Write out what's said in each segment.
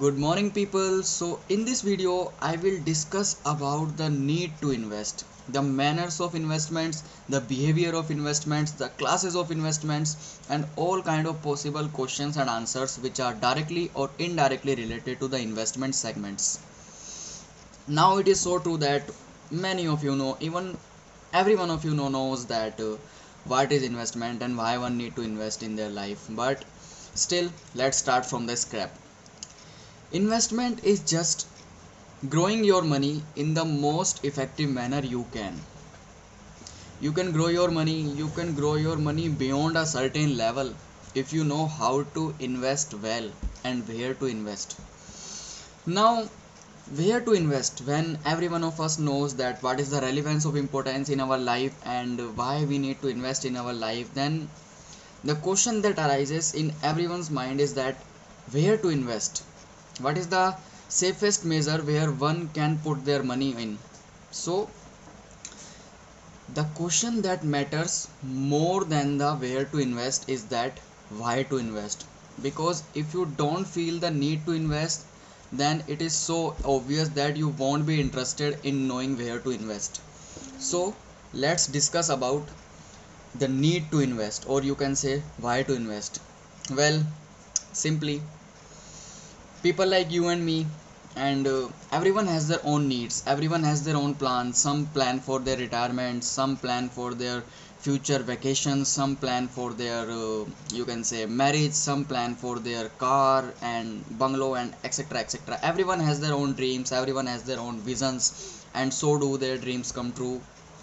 Good morning people. So in this video I will discuss about the need to invest, the manners of investments, the behavior of investments, the classes of investments and all kind of possible questions and answers which are directly or indirectly related to the investment segments. Now it is so true that many of you know, even every one of you knows that what is investment and why one need to invest in their life, but still let's start from the scrap. Investment is just growing your money in the most effective manner you can. You can grow your money, you can grow your money beyond a certain level if you know how to invest well and where to invest. Now, where to invest when every one of us knows that what is the relevance of importance in our life and why we need to invest in our life, then the question that arises in everyone's mind is that where to invest, what is the safest measure where one can put their money in. So the question that matters more than the where to invest is that why to invest, because if you don't feel the need to invest, then it is so obvious that you won't be interested in knowing where to invest. So let's discuss about the need to invest, or you can say why to invest. Well, simply, people like you and me, and everyone has their own needs, everyone has their own plans. Some plan for their retirement, some plan for their future vacations, some plan for their you can say marriage, some plan for their car and bungalow and etc etc. Everyone has their own dreams, everyone has their own visions, and so do their dreams come true,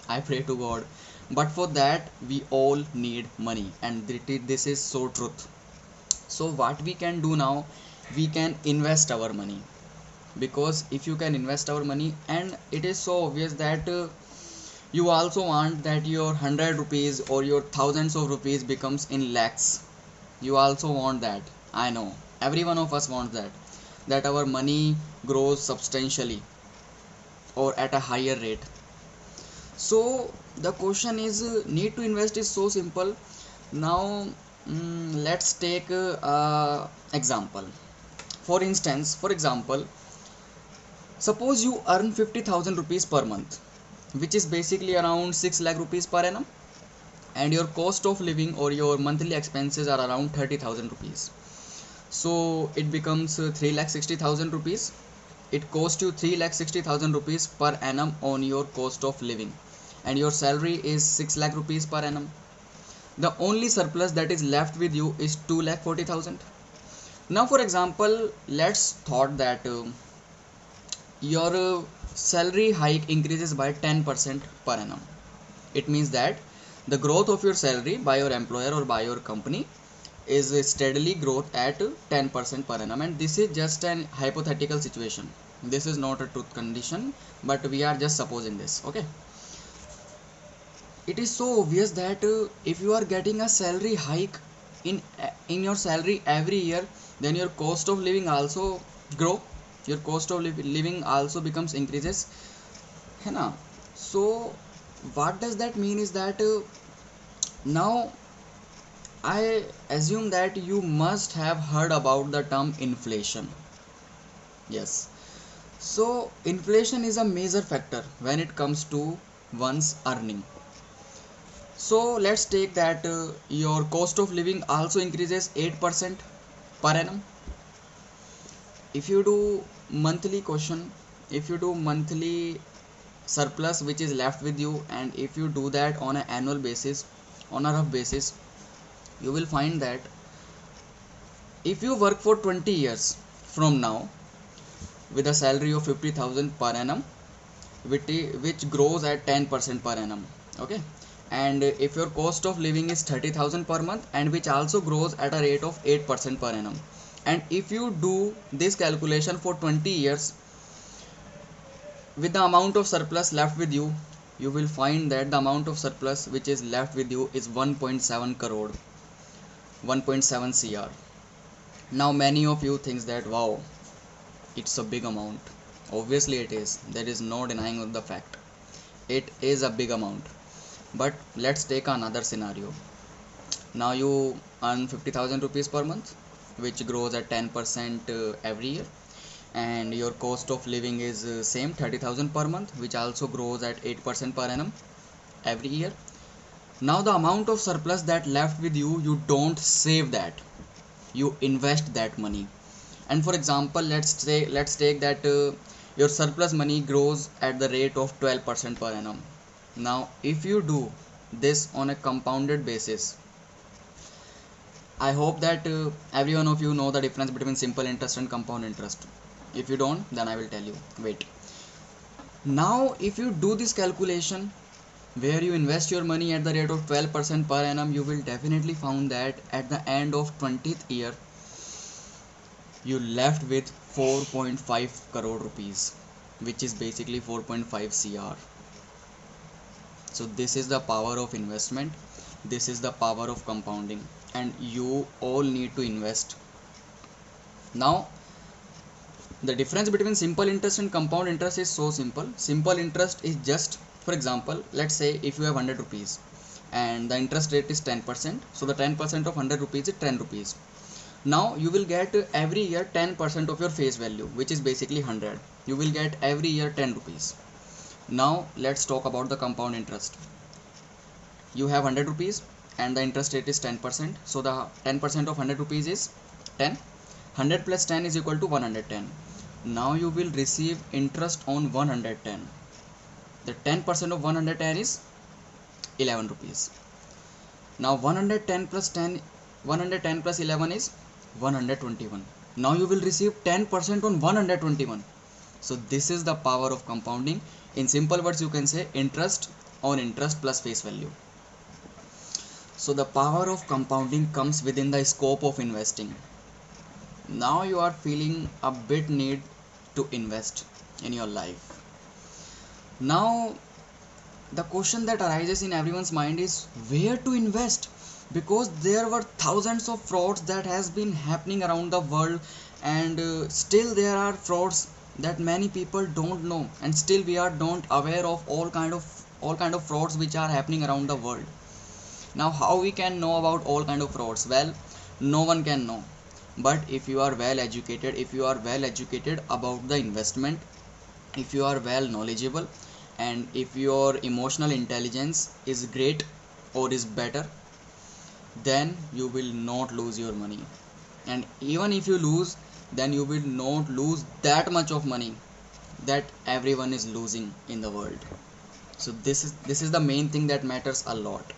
I pray to god. But for that we all need money, and this is so truth. So what we can do now, we can invest our money, because if you can invest our money, and it is so obvious that you also want that your 100 rupees or your thousands of rupees becomes in lakhs. You also want that, I know, every one of us wants that our money grows substantially or at a higher rate. So the question is, need to invest is so simple. Now let's take example. For example, suppose you earn 50,000 rupees per month, which is basically around 6 lakh rupees per annum, and your cost of living or your monthly expenses are around 30,000 rupees. So it becomes 3 lakh 60,000 rupees. It costs you 3 lakh 60,000 rupees per annum on your cost of living, and your salary is 6 lakh rupees per annum. The only surplus that is left with you is 2 lakh 40,000. Now for example, let's thought that your salary hike increases by 10% per annum. It means that the growth of your salary by your employer or by your company is steadily growth at 10% per annum, and this is just an hypothetical situation. This is not a truth condition, but we are just supposing this. Okay, it is so obvious that if you are getting a salary hike in your salary every year, then your cost of living also grow, your cost of living also becomes increases, है ना. So what does that mean is that now I assume that you must have heard about the term inflation. Yes. So inflation is a major factor when it comes to one's earning. So let's take that your cost of living also increases 8% per annum. If you do monthly question, if you do monthly surplus which is left with you, and if you do that on an annual basis, on a rough basis, you will find that if you work for 20 years from now with a salary of 50,000 per annum, which grows at 10% per annum, okay, and if your cost of living is 30,000 per month, and which also grows at a rate of 8% per annum, and if you do this calculation for 20 years with the amount of surplus left with you, you will find that the amount of surplus which is left with you is 1.7 crore, 1.7 cr. Now many of you thinks that wow, it's a big amount. Obviously it is, there is no denying of the fact, it is a big amount. But let's take another scenario. Now you earn 50,000 rupees per month, which grows at 10% every year, and your cost of living is same 30,000 per month, which also grows at 8% per annum every year. Now the amount of surplus that left with you, you don't save that, you invest that money. And for example, let's take that your surplus money grows at the rate of 12% per annum. Now if you do this on a compounded basis, I hope that every one of you know the difference between simple interest and compound interest. If you don't, then I will tell you. Wait. Now if you do this calculation where you invest your money at the rate of 12% per annum, you will definitely found that at the end of 20th year you left with 4.5 crore rupees, which is basically 4.5 cr. So this is the power of investment, this is the power of compounding, and you all need to invest. Now the difference between simple interest and compound interest is so simple. Simple interest is just, for example, let's say if you have 100 rupees and the interest rate is 10%, so the 10% of 100 rupees is 10 rupees. Now you will get every year 10% of your face value, which is basically 100. You will get every year 10 rupees. Now let's talk about the compound interest. You have 100 rupees and the interest rate is 10%, so the 10% of 100 rupees is 10. 100 plus 10 is equal to 110. Now you will receive interest on 110. The 10% of 110 is 11 rupees. Now 110 plus 10, 110 plus 11 is 121. Now you will receive 10% on 121. So this is the power of compounding. In simple words, you can say interest on interest plus face value. So the power of compounding comes within the scope of investing. Now you are feeling a bit need to invest in your life. Now the question that arises in everyone's mind is where to invest, because there were thousands of frauds that has been happening around the world, and still there are frauds that many people don't know, and still we are don't aware of all kind of frauds which are happening around the world. Now how we can know about all kind of frauds? Well, no one can know, but if you are well educated, if you are well educated about the investment, if you are well knowledgeable, and if your emotional intelligence is great or is better, then you will not lose your money. And even if you lose, then you will not lose that much of money that everyone is losing in the world. So this is the main thing that matters a lot.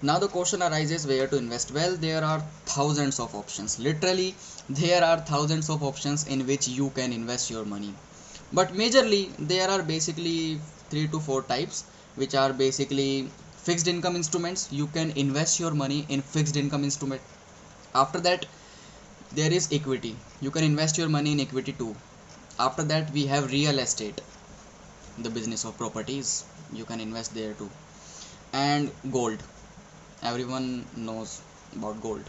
Now the question arises where to invest. Well, there are thousands of options. Literally there are thousands of options in which you can invest your money, but majorly there are basically 3 to 4 types, which are basically fixed income instruments. You can invest your money in fixed income instrument. After that there is equity. You can invest your money in equity too. After that we have real estate, the business of properties. You can invest there too. And gold, everyone knows about gold.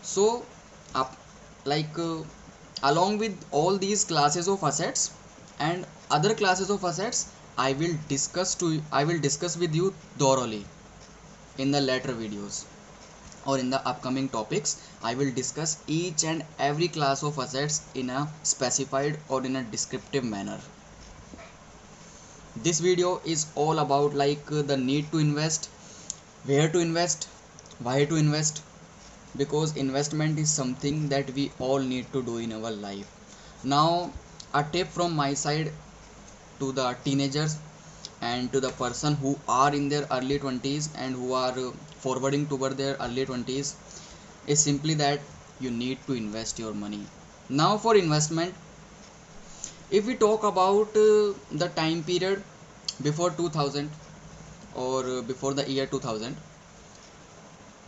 So up like along with all these classes of assets and other classes of assets, I will discuss with you thoroughly in the later videos, or in the upcoming topics. I will discuss each and every class of assets in a specified or in a descriptive manner. This video is all about the need to invest, where to invest, why to invest, because investment is something that we all need to do in our life. Now a tip from my side to the teenagers and to the person who are in their early 20s and who are forwarding toward their early 20s is simply that you need to invest your money. Now for investment, if we talk about the time period before 2000 or before the year 2000,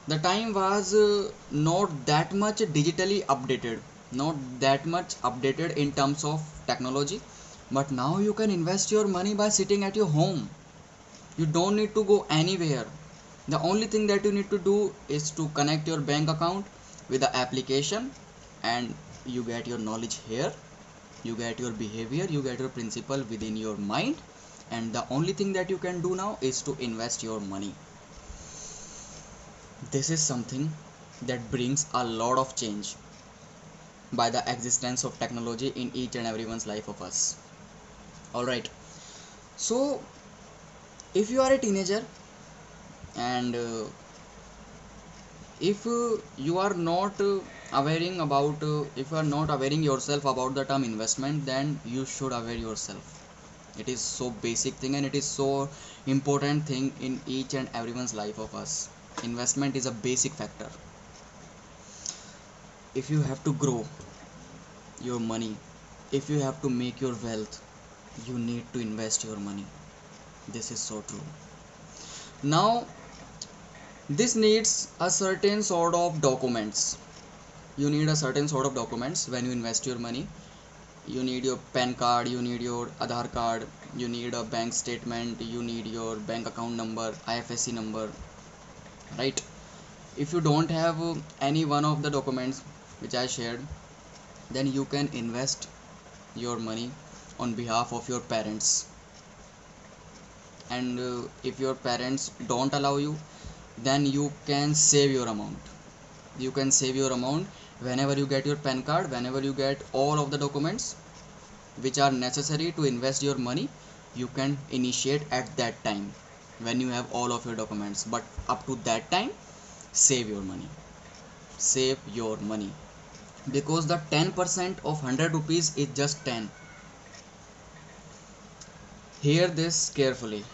the time was not that much digitally updated, not that much updated in terms of technology. But now you can invest your money by sitting at your home. You don't need to go anywhere. The only thing that you need to do is to connect your bank account with the application, and you get your knowledge here, you get your behavior, you get your principle within your mind, and the only thing that you can do now is to invest your money. This is something that brings a lot of change. by the existence of technology in each and everyone's life of us. All right. So if you are a teenager and if you are not awareing about if you are not awareing yourself about the term investment, then you should aware yourself. It is so basic thing and it is so important thing in each and everyone's life of us. Investment is a basic factor. If you have to grow your money, if you have to make your wealth, you need to invest your money. This is so true. Now this needs a certain sort of documents. You need a certain sort of documents when you invest your money. You need your PAN card, you need your Aadhaar card, you need a bank statement, you need your bank account number, IFSC number, right? If you don't have any one of the documents which I shared, then you can invest your money on behalf of your parents. And if your parents don't allow you, then you can save your amount. You can save your amount whenever you get your PAN card, whenever you get all of the documents which are necessary to invest your money. You can initiate at that time when you have all of your documents, but up to that time, save your money. Save your money, because the 10% of 100 rupees is just 10. Hear this carefully.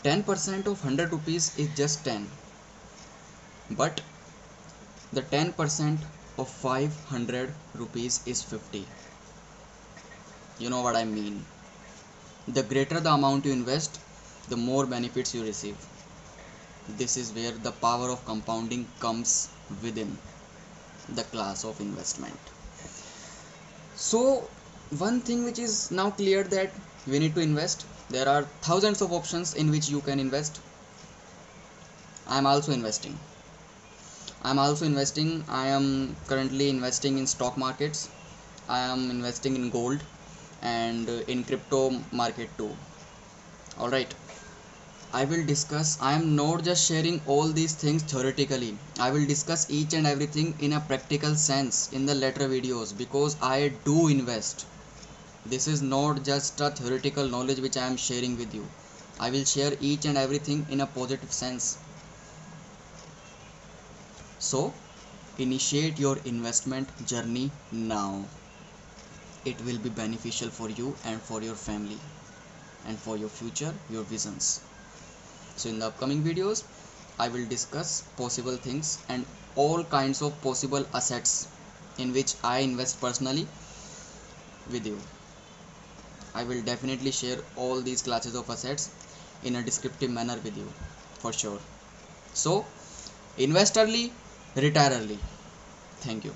10% of 100 rupees is just 10, but the 10% of 500 rupees is 50. You know what I mean? The greater the amount you invest, the more benefits you receive. This is where the power of compounding comes within the class of investment. So one thing which is now clear, that we need to invest. There are thousands of options in which you can invest. I am also investing. I am currently investing in stock markets. I am investing in gold and in crypto market too. All right. I am not just sharing all these things theoretically. I will discuss each and everything in a practical sense in the later videos, because I do invest. This is not just a theoretical knowledge which I am sharing with you. I will share each and everything in a positive sense. So, initiate your investment journey now. It will be beneficial for you and for your family and for your future, your visions. So in the upcoming videos, I will discuss possible things and all kinds of possible assets in which I invest personally with you. I will definitely share all these classes of assets in a descriptive manner with you for sure. So invest early, retire early. Thank you.